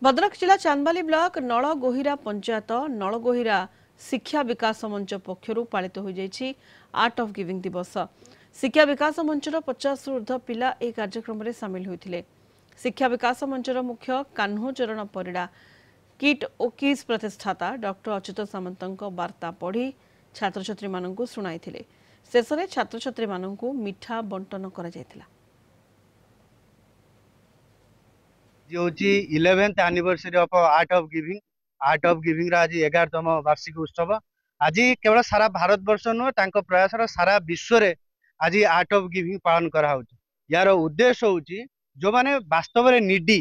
भद्रक जिला चांदबाली ब्लॉक नलगोहिरा पंचायत नलगोहिरा शिक्षा विकास मंच पक्षर पालित हो आर्ट ऑफ गिविंग दिवस। शिक्षा विकास मंचर 50 ऊर्ध पिला एक कार्यक्रम में सामिल होते। शिक्षा विकास मंचर मुख्य कान्हू चरण परिड़ा किट ओ किस प्रतिष्ठाता डॉक्टर अच्युत सामंत वार्ता पढ़ी छात्र छात्री मानू शुणाई। शेष में छात्र छात्री मानू मिठा बंटन करा जायतिला। हूँ 11th anniversary of art of giving आज 11तम वार्षिक उत्सव। आज केवल सारा भारत वर्ष नुह प्रयास सारा विश्व रे आज आर्ट ऑफ गिविंग पालन करा यार उद्देश्य हूँ जो माने वास्तव में निडी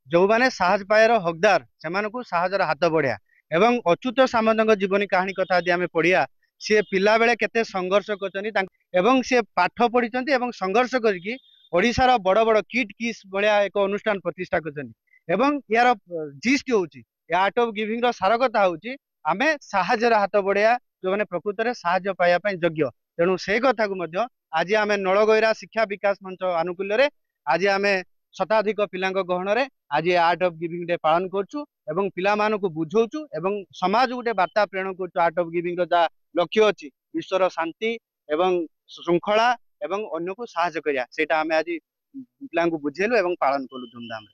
जो माने साहस पायर हकदार से साहजर हाथ बढ़िया एवं अच्युत सामंत जीवनी कहानी कथा यदि आम पढ़िया सी पिला बेले केते संघर्ष कर सी पाठ पढ़ी संघर्ष करके ओडिशार बड़ बड़ किट किस भाया एक अनुष्ठान प्रतिष्ठा कर यार जिस्ट हूँ आर्ट ऑफ गिविंग सार कथा हूँ आम साहजर हाथ बढ़िया जो मैंने प्रकृत में साहय पाइबापी योग्य तेणु से कथा को आज आम नलगोहिरा शिक्षा विकास मंच आनुकूल्य आज आम शताधिक पिला गहन आज आर्ट ऑफ गिविंग डे पालन करूँ पिला मानक बुझाऊँ एवं समाज गोटे वार्ता प्रेरण कर आर्ट ऑफ गिविंग जहाँ लक्ष्य अच्छी विश्वर शांति एवं श्रृंखला एवं अन्य को साहय करिया सेटा आम आज पिला बुझेलु एवं पालन कलु धूमधाम।